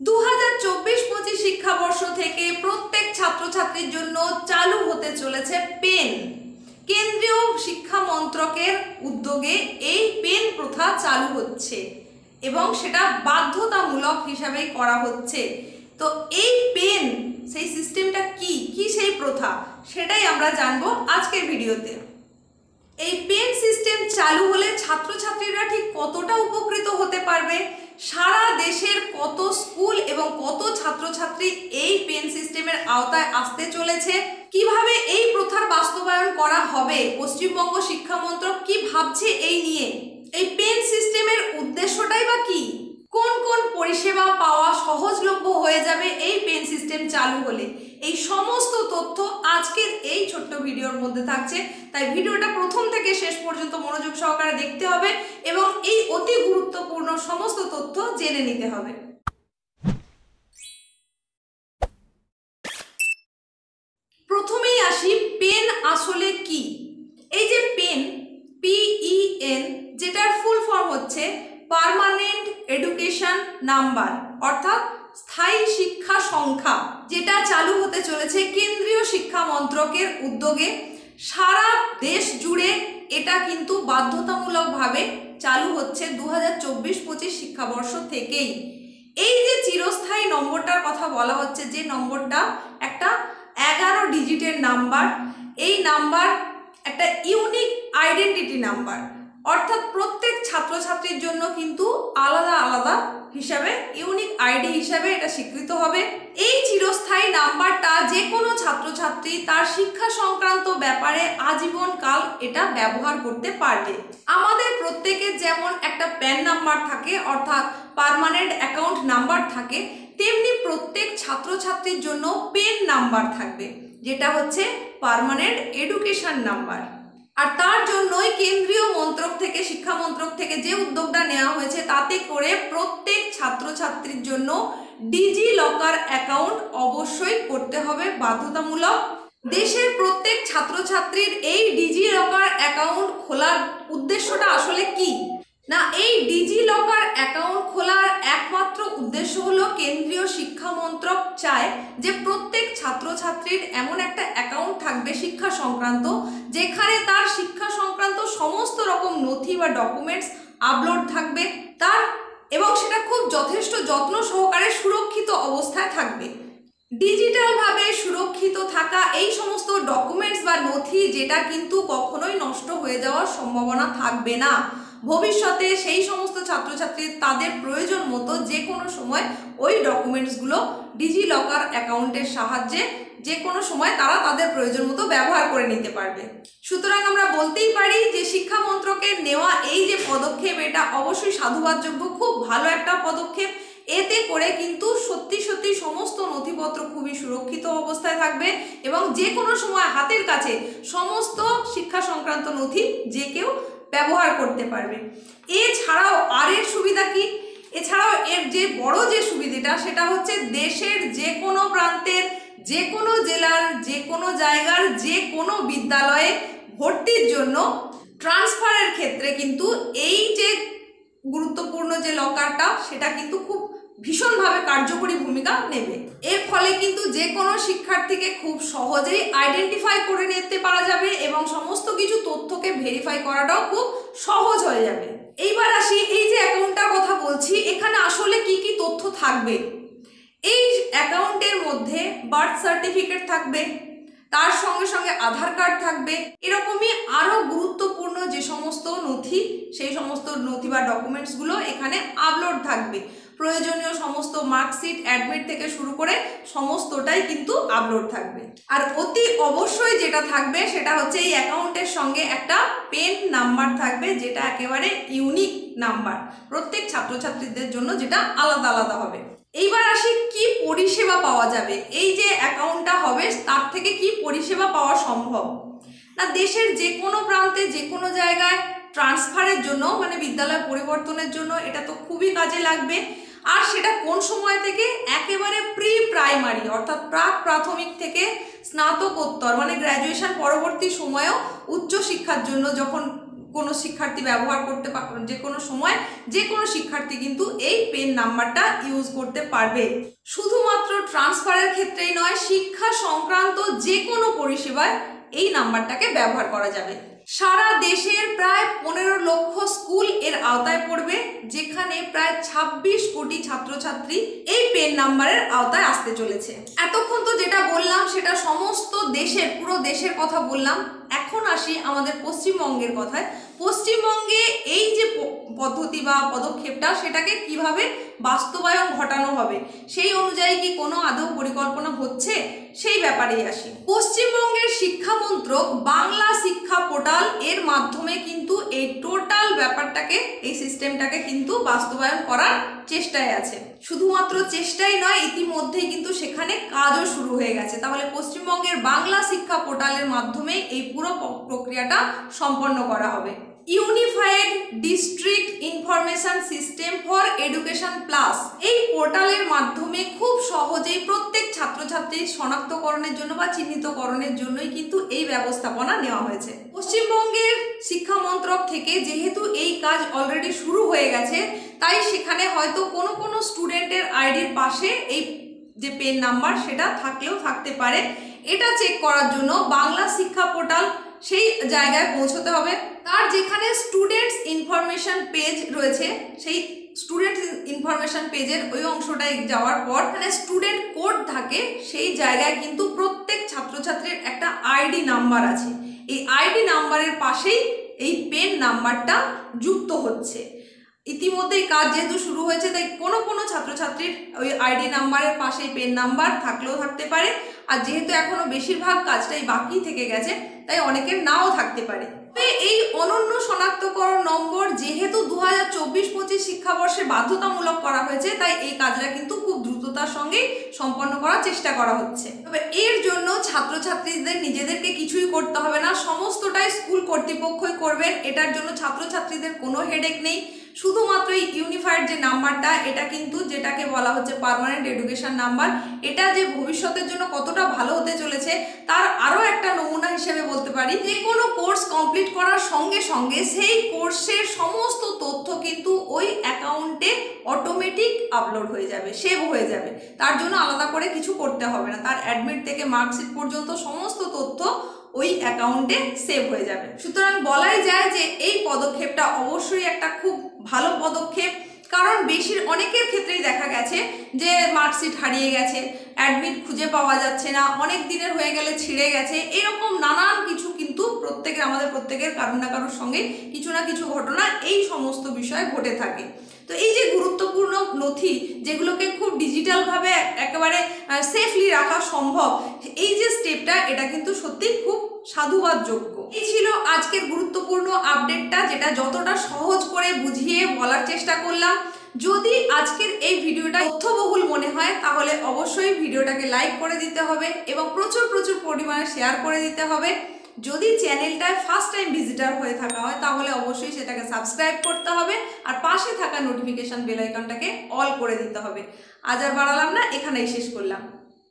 2024-25 শিক্ষাবর্ষ থেকে প্রত্যেক ছাত্রছাত্রীর জন্য চালু হতে চলেছে পেন। কেন্দ্রীয় শিক্ষা মন্ত্রকের উদ্যোগে এই পেন প্রথা চালু হচ্ছে এবং সেটা বাধ্যতামূলক হিসাবেই করা হচ্ছে। তো এই পেন সেই সিস্টেমটা কি সেই প্রথা সেটাই আমরা জানবো আজকের ভিডিওতে। এই পেন সিস্টেম চালু হলে ছাত্রছাত্রীরা ঠিক কতটা উপকৃত হতে পারবে, সারা দেশের কত স্কুল এবং কত ছাত্রছাত্রী এই পেন সিস্টেমের আওতায় আসতে চলেছে, কিভাবে এই প্রথার বাস্তবায়ন করা হবে, পশ্চিমবঙ্গ শিক্ষা মন্ত্রক কি ভাবছে এই নিয়ে, এই পেন সিস্টেমের উদ্দেশ্যটাই বা কি, কোন কোন পরিষেবা পাওয়া সহজলভ্য হয়ে যাবে এই পেন সিস্টেম চালু হলে, এই সমস্ত তথ্য আজকের এই ছোট্ট ভিডিওর মধ্যে থাকছে। তাই ভিডিওটা প্রথম থেকে শেষ পর্যন্ত মনোযোগ সহকারে দেখতে হবে এবং এই অতি গুরুত্বপূর্ণ সমস্ত তথ্য জেনে নিতে হবে। প্রথমেই আসি পেন আসলে কি। এই যে পেন, PEN, যেটার ফুল ফর্ম হচ্ছে পার্মানেন্ট এডুকেশন নাম্বার, অর্থাৎ স্থায়ী শিক্ষা সংখ্যা, যেটা চালু হতে চলেছে কেন্দ্রীয় শিক্ষা মন্ত্রকের উদ্যোগে। সারা দেশ জুড়ে এটা কিন্তু বাধ্যতামূলকভাবে চালু হচ্ছে 2024-25 শিক্ষাবর্ষ থেকেই। এই যে চিরস্থায়ী নম্বরটার কথা বলা হচ্ছে, যে নম্বরটা একটা 11 ডিজিটের নাম্বার, এই নাম্বার একটা ইউনিক আইডেন্টিটি নাম্বার, অর্থাৎ প্রত্যেক ছাত্রছাত্রীর জন্য কিন্তু আলাদা আলাদা হিসাবে ইউনিক আইডি হিসাবে এটা স্বীকৃত হবে। এই চিরস্থায়ী নাম্বারটা যে কোনো ছাত্রছাত্রী তার শিক্ষা সংক্রান্ত ব্যাপারে আজীবন কাল এটা ব্যবহার করতে পারবে। আমাদের প্রত্যেকের যেমন একটা প্যান নাম্বার থাকে, অর্থাৎ পার্মানেন্ট অ্যাকাউন্ট নাম্বার থাকে, তেমনি প্রত্যেক ছাত্রছাত্রীর জন্য পেন নাম্বার থাকবে, যেটা হচ্ছে পার্মানেন্ট এডুকেশন নাম্বার। আর তার জন্যই কেন্দ্রীয় মন্ত্রক থেকে, শিক্ষা মন্ত্রক থেকে যে উদ্যোগটা নেওয়া হয়েছে, তাতে করে প্রত্যেক ছাত্রছাত্রীর জন্য ডিজি লকার অ্যাকাউন্ট অবশ্যই করতে হবে, বাধ্যতামূলক। দেশের প্রত্যেক ছাত্রছাত্রীর এই ডিজি লকার অ্যাকাউন্ট খোলার উদ্দেশ্যটা আসলে কি না, এই ডিজি লকার অ্যাকাউন্ট খোলার একমাত্র উদ্দেশ্য হলো কেন্দ্রীয় শিক্ষা মন্ত্রক চায় যে প্রত্যেক ছাত্রছাত্রীর এমন একটা অ্যাকাউন্ট থাকবে শিক্ষা সংক্রান্ত, যেখানে তার শিক্ষা সংক্রান্ত সমস্ত রকম নথি বা ডকুমেন্টস আপলোড থাকবে তার, এবং সেটা খুব যথেষ্ট যত্ন সহকারে সুরক্ষিত অবস্থায় থাকবে। ডিজিটালভাবে সুরক্ষিত থাকা এই সমস্ত ডকুমেন্টস বা নথি, যেটা কিন্তু কখনোই নষ্ট হয়ে যাওয়ার সম্ভাবনা থাকবে না। ভবিষ্যতে সেই সমস্ত ছাত্রছাত্রী তাদের প্রয়োজন মতো যে কোনো সময় ওই ডকুমেন্টসগুলো ডিজি লকার অ্যাকাউন্টের সাহায্যে যে কোনো সময় তারা তাদের প্রয়োজন মতো ব্যবহার করে নিতে পারবে। সুতরাং আমরা বলতেই পারি যে শিক্ষা মন্ত্রকের নেওয়া এই যে পদক্ষেপ, এটা অবশ্যই সাধুবাদযোগ্য, খুব ভালো একটা পদক্ষেপ। এতে করে কিন্তু সত্যি সত্যি সমস্ত নথিপত্র খুবই সুরক্ষিত অবস্থায় থাকবে এবং যে কোনো সময় হাতের কাছে সমস্ত শিক্ষা সংক্রান্ত নথি যে কেউ ব্যবহার করতে পারবে। এছাড়াও আর এর সুবিধা কি, এছাড়াও এর যে বড় যে সুবিধাটা, সেটা হচ্ছে দেশের যে কোনো প্রান্তের, যে কোনো জেলার, যে কোনো জায়গার, যে কোনো বিদ্যালয়ে ভর্তির জন্য ট্রান্সফারের ক্ষেত্রে কিন্তু এই যে গুরুত্বপূর্ণ যে লকারটা, সেটা কিন্তু খুব ভীষণভাবে কার্যকরী ভূমিকা নেবে। এর ফলে কিন্তু যে কোনো শিক্ষার্থীকে খুব সহজেই আইডেন্টিফাই করে নিতে পারা যাবে এবং সমস্ত কিছু তথ্যকে ভেরিফাই করাটাও খুব সহজ হয়ে যাবে। এইবার আসি, এই যে অ্যাকাউন্টটার কথা বলছি, এখানে আসলে কি কি তথ্য থাকবে। এই অ্যাকাউন্টের মধ্যে বার্থ সার্টিফিকেট থাকবে, তার সঙ্গে সঙ্গে আধার কার্ড থাকবে, এরকমই আরও গুরুত্বপূর্ণ যে সমস্ত নথি, সেই সমস্ত নথি বা ডকুমেন্টসগুলো এখানে আপলোড থাকবে। প্রয়োজনীয় সমস্ত মার্কশিট, অ্যাডমিট থেকে শুরু করে সমস্তটাই কিন্তু আপলোড থাকবে। আর অতি অবশ্যই যেটা থাকবে সেটা হচ্ছে এই অ্যাকাউন্টের সঙ্গে একটা পেন নাম্বার থাকবে, যেটা একেবারে ইউনিক নাম্বার, প্রত্যেক ছাত্রছাত্রীদের জন্য যেটা আলাদা আলাদা হবে। এইবার আসি কি পরিষেবা পাওয়া যাবে, এই যে অ্যাকাউন্টটা হবে তার থেকে কি পরিষেবা পাওয়া সম্ভব না। দেশের যে কোনো প্রান্তে, যে কোনো জায়গায় ট্রান্সফারের জন্য, মানে বিদ্যালয় পরিবর্তনের জন্য এটা তো খুবই কাজে লাগবে। আর সেটা কোন সময় থেকে, একেবারে প্রি প্রাইমারি অর্থাৎ প্রাক প্রাথমিক থেকে স্নাতকোত্তর মানে গ্র্যাজুয়েশন পরবর্তী সময়েও উচ্চশিক্ষার জন্য যখন কোনো শিক্ষার্থী ব্যবহার করতে যে কোনো সময় যে কোনো শিক্ষার্থী কিন্তু এই পেন নাম্বারটা ইউজ করতে পারবে। শুধুমাত্র ট্রান্সফারের ক্ষেত্রেই নয়, শিক্ষা সংক্রান্ত যে কোনো পরিষেবায় এই নাম্বারটাকে ব্যবহার করা যাবে। সারা দেশের প্রায় 15 লক্ষ স্কুল এর আওতায় পড়বে, যেখানে প্রায় 26 কোটি ছাত্রছাত্রী এই পেন নাম্বারের আওতায় আসতে চলেছে। এতক্ষণ তো যেটা বললাম সেটা সমস্ত দেশের, পুরো দেশের কথা বললাম। এখন আসি আমাদের পশ্চিমবঙ্গের কথায়। পশ্চিমবঙ্গে এই যে পদ্ধতি বা পদক্ষেপটা, সেটাকে কিভাবে বাস্তবায়ন ঘটানো হবে, সেই অনুযায়ী কি কোনো আদৌ পরিকল্পনা হচ্ছে, সেই ব্যাপারেই আসি। পশ্চিমবঙ্গের শিক্ষা মন্ত্রক বাংলা শিক্ষা পোর্টাল এর মাধ্যমে কিন্তু এই টোটাল ব্যাপারটাকে, এই সিস্টেমটাকে কিন্তু বাস্তবায়ন করার চেষ্টায় আছে। শুধুমাত্র চেষ্টাই নয়, ইতিমধ্যেই কিন্তু সেখানে কাজও শুরু হয়ে গেছে। তাহলে পশ্চিমবঙ্গের বাংলা শিক্ষা পোর্টালের মাধ্যমে এই পুরো প্রক্রিয়াটা সম্পন্ন করা হবে। Unified district information system for education plus, এই পোর্টালের মাধ্যমে খুব সহজেই প্রত্যেক ছাত্রছাত্রীর শনাক্তকরণের জন্য বা চিহ্নিতকরণের জন্যই কিন্তু এই ব্যবস্থাপনা নেওয়া হয়েছে। পশ্চিমবঙ্গের শিক্ষা মন্ত্রক থেকে যেহেতু এই কাজ অলরেডি শুরু হয়ে গেছে, তাই সেখানে হয়তো কোনো কোনো স্টুডেন্টের আইডির পাশে এই যে পেন নাম্বার সেটা থাকলেও থাকতে পারে। এটা চেক করার জন্য বাংলা শিক্ষা পোর্টাল সেই জায়গায় পৌঁছতে হবে। তার যেখানে স্টুডেন্টস ইনফরমেশন পেজ রয়েছে, সেই স্টুডেন্ট ইনফরমেশন পেজের ওই অংশটায় যাওয়ার পর এখানে স্টুডেন্ট কোড থাকে, সেই জায়গায় কিন্তু প্রত্যেক ছাত্রছাত্রীর একটা আইডি নাম্বার আছে। এই আইডি নাম্বারের পাশেই এই পেন নাম্বারটা যুক্ত হচ্ছে। ইতিমধ্যেই কাজ যেহেতু শুরু হয়েছে, তাই কোনো কোনো ছাত্রছাত্রীর ওই আইডি নাম্বারের পাশেই পেন নাম্বার থাকলেও থাকতে পারে। আর যেহেতু এখনো বেশিরভাগ কাজটাই বাকি থেকে গেছে, তাই অনেকের নাও থাকতে পারে। এই অনন্য শনাক্তকরণ নম্বর যেহেতু 2024-25 শিক্ষাবর্ষে বাধ্যতামূলক করা হয়েছে, তাই এই কাজটা কিন্তু খুব দ্রুততার সঙ্গে সম্পন্ন করার চেষ্টা করা হচ্ছে। তবে এর জন্য ছাত্রছাত্রীদের নিজেদেরকে কিছুই করতে হবে না, সমস্তটাই স্কুল কর্তৃপক্ষই করবেন। এটার জন্য ছাত্রছাত্রীদের কোনো হেডেক নেই। শুধুমাত্র এই ইউনিফাইড যে নাম্বারটা, এটা কিন্তু যেটাকে বলা হচ্ছে পার্মানেন্ট এডুকেশন নাম্বার, এটা যে ভবিষ্যতের জন্য কতটা ভালো হতে চলেছে তার আরও একটা নমুনা হিসেবে বলতে পারি। যে কোনো কোর্স কমপ্লিট করার সঙ্গে সঙ্গে সেই কোর্সের সমস্ত তথ্য কিন্তু ওই অ্যাকাউন্টে অটোমেটিক আপলোড হয়ে যাবে, সেভ হয়ে যাবে। তার জন্য আলাদা করে কিছু করতে হবে না। তার অ্যাডমিট থেকে মার্কশিট পর্যন্ত সমস্ত তথ্য ওই অ্যাকাউন্টে সেভ হয়ে যাবে। সুতরাং বলাই যায় যে এই পদক্ষেপটা অবশ্যই একটা খুব ভালো পদক্ষেপ। কারণ অনেকের ক্ষেত্রেই দেখা গেছে যে মার্কশিট হারিয়ে গেছে, অ্যাডমিট খুঁজে পাওয়া যাচ্ছে না, অনেক দিনের হয়ে গেলে ছিঁড়ে গেছে, এরকম নানান কিছু কিন্তু আমাদের প্রত্যেকের কারোর না কারোর সঙ্গে কিছু না কিছু ঘটনা এই সমস্ত বিষয়ে ঘটে থাকে। তো এই যে গুরুত্বপূর্ণ নথি, যেগুলোকে খুব ডিজিটালভাবে একেবারে সেফলি রাখা সম্ভব, এই যে স্টেপটা, এটা কিন্তু সত্যি খুব সাধুবাদযোগ্য। এই ছিল আজকের গুরুত্বপূর্ণ আপডেটটা, যেটা যতটা সহজ করে বুঝিয়ে বলার চেষ্টা করলাম। যদি আজকের এই ভিডিওটা তথ্যবহুল মনে হয়, তাহলে অবশ্যই ভিডিওটাকে লাইক করে দিতে হবে এবং প্রচুর পরিমাণে শেয়ার করে দিতে হবে। যদি চ্যানেলটায় ফার্স্ট টাইম ভিজিটার হয়ে থাকা হয়, তাহলে অবশ্যই সেটাকে সাবস্ক্রাইব করতে হবে আর পাশে থাকা নোটিফিকেশন বেল আইকনটাকে অল করে দিতে হবে। আজ আর বাড়ালাম না, এখানেই শেষ করলাম।